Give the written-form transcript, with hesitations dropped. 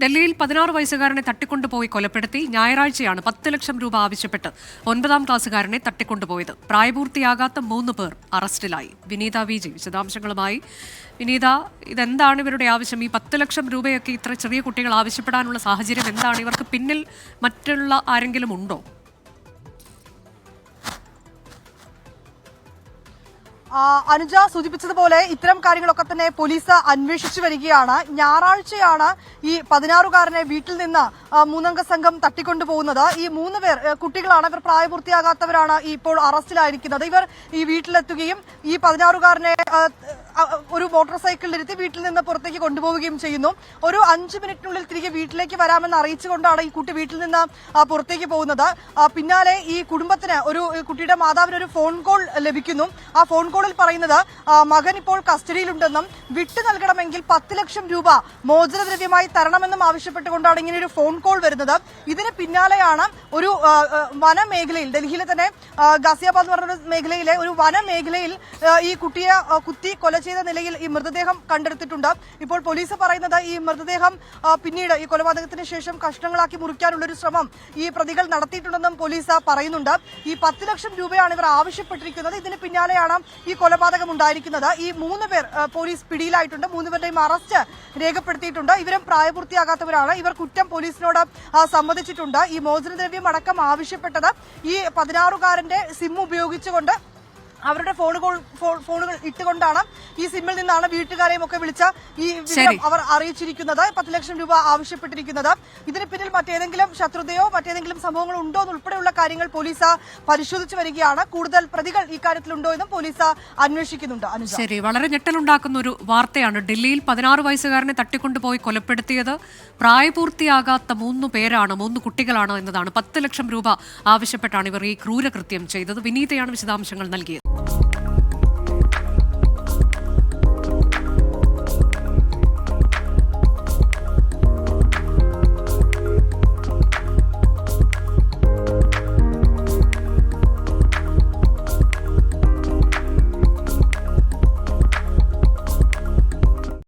ഡൽഹിയിൽ 16 വയസ്സുകാരനെ തട്ടിക്കൊണ്ടുപോയി കൊലപ്പെടുത്തി. ഞായറാഴ്ചയാണ് 10 ലക്ഷം രൂപ ആവശ്യപ്പെട്ട് 9ാം ക്ലാസ്സുകാരനെ തട്ടിക്കൊണ്ടുപോയത്. പ്രായപൂർത്തിയാകാത്ത 3 പേർ അറസ്റ്റിലായി. വിനീത വിജി വിശദാംശങ്ങളുമായി. വിനീത, ഇതെന്താണ് ഇവരുടെ ആവശ്യം? ഈ 10 ലക്ഷം രൂപയൊക്കെ ഇത്ര ചെറിയ കുട്ടികൾ ആവശ്യപ്പെടാനുള്ള സാഹചര്യം എന്താണ്? ഇവർക്ക് പിന്നിൽ മറ്റുള്ള ആരെങ്കിലും ഉണ്ടോ? അനുജ സൂചിപ്പിച്ചതുപോലെ ഇത്തരം കാര്യങ്ങളൊക്കെ തന്നെ പോലീസ് അന്വേഷിച്ചു വരികയാണ്. ഞായറാഴ്ചയാണ് ഈ 16കാരനെ വീട്ടിൽ നിന്ന് 3അംഗ സംഘം തട്ടിക്കൊണ്ടുപോകുന്നത്. ഈ 3 പേർ കുട്ടികളാണ്. ഇവർ പ്രായപൂർത്തിയാകാത്തവരാണ് ഇപ്പോൾ അറസ്റ്റിലായിരിക്കുന്നത്. ഇവർ ഈ വീട്ടിലെത്തുകയും ഈ 16കാരനെ ഒരു മോട്ടോർ സൈക്കിളിലിരുത്തി വീട്ടിൽ നിന്ന് പുറത്തേക്ക് കൊണ്ടുപോവുകയും ചെയ്യുന്നു. ഒരു 5 മിനിറ്റിനുള്ളിൽ തിരികെ വീട്ടിലേക്ക് വരാമെന്ന് അറിയിച്ചുകൊണ്ടാണ് ഈ കുട്ടി വീട്ടിൽ നിന്ന് പുറത്തേക്ക് പോകുന്നത്. പിന്നാലെ ഈ കുടുംബത്തിന് കുട്ടിയുടെ മാതാവിന് ഒരു ഫോൺ കോൾ ലഭിക്കുന്നു. ആ ഫോൺ കോളിൽ പറയുന്നത് മകൻ ഇപ്പോൾ കസ്റ്റഡിയിലുണ്ടെന്നും വിട്ടു നൽകണമെങ്കിൽ 10 ലക്ഷം രൂപ മോചനദ്രവ്യമായി തരണമെന്നും ആവശ്യപ്പെട്ടുകൊണ്ടാണ് ഇങ്ങനെ ഒരു ഫോൺ കോൾ വരുന്നത്. ഇതിന് പിന്നാലെയാണ് ഒരു വനമേഖലയിൽ, ഡൽഹിയിലെ തന്നെ ഗാസിയാബാദ് എന്ന് പറഞ്ഞ മേഖലയിലെ ഒരു വനമേഖലയിൽ ഈ കുട്ടിയെ കുത്തി കൊല ചെയ്ത നിലയിൽ ഈ മൃതദേഹം കണ്ടെടുത്തിട്ടുണ്ട്. ഇപ്പോൾ പോലീസ് പറയുന്നത് ഈ മൃതദേഹം പിന്നീട് ഈ കൊലപാതകത്തിന് ശേഷം കഷ്ണങ്ങളാക്കി മുറിക്കാനുള്ളൊരു ശ്രമം ഈ പ്രതികൾ നടത്തിയിട്ടുണ്ടെന്നും പോലീസ് പറയുന്നുണ്ട്. ഈ 10 ലക്ഷം രൂപയാണ് ഇവർ ആവശ്യപ്പെട്ടിരിക്കുന്നത്. ഇതിന് പിന്നാലെയാണ് ഈ കൊലപാതകം ഉണ്ടായിരിക്കുന്നത്. ഈ 3 പേർ പോലീസ് പിടിയിലായിട്ടുണ്ട്. 3 പേരുടെയും അറസ്റ്റ് രേഖപ്പെടുത്തിയിട്ടുണ്ട്. ഇവരും പ്രായപൂർത്തിയാകാത്തവരാണ്. ഇവർ കുറ്റം പോലീസിനോട് സമ്മതിച്ചിട്ടുണ്ട്. ഈ മോചനദ്രവ്യം അടക്കം ആവശ്യപ്പെട്ടത് ഈ 16കാരന്റെ സിം ഉപയോഗിച്ചുകൊണ്ട് അവരുടെ ഫോണുകൾ ഇട്ടുകൊണ്ടാണ്. ഈ സിമ്മിൽ നിന്നാണ് വീട്ടുകാരെയും ഒക്കെ വിളിച്ച ഈ വിവരം അവർ അറിയിച്ചിരിക്കുന്നത്. 10 ലക്ഷം രൂപ ആവശ്യപ്പെട്ടിരിക്കുന്നത്. ഇതിന് പിന്നിൽ മറ്റേതെങ്കിലും ശത്രുതയോ മറ്റേതെങ്കിലും സംഭവങ്ങളോ ഉണ്ടോ എന്നുൾപ്പെടെയുള്ള കാര്യങ്ങൾ പോലീസ് പരിശോധിച്ചു വരികയാണ്. കൂടുതൽ പ്രതികൾ ഇക്കാര്യത്തിലുണ്ടോ എന്നും പോലീസ് അന്വേഷിക്കുന്നുണ്ട്. ശരി, വളരെ ഞെട്ടലുണ്ടാക്കുന്ന ഒരു വാർത്തയാണ്. ഡൽഹിയിൽ 16 വയസ്സുകാരനെ തട്ടിക്കൊണ്ടുപോയി കൊലപ്പെടുത്തിയത് പ്രായപൂർത്തിയാകാത്ത 3 പേരാണ്, 3 കുട്ടികളാണ് എന്നതാണ്. 10 ലക്ഷം രൂപ ആവശ്യപ്പെട്ടാണ് ഇവർ ഈ ക്രൂരകൃത്യം ചെയ്തത്. വിനീതയാണ് വിശദാംശങ്ങൾ നൽകിയത്.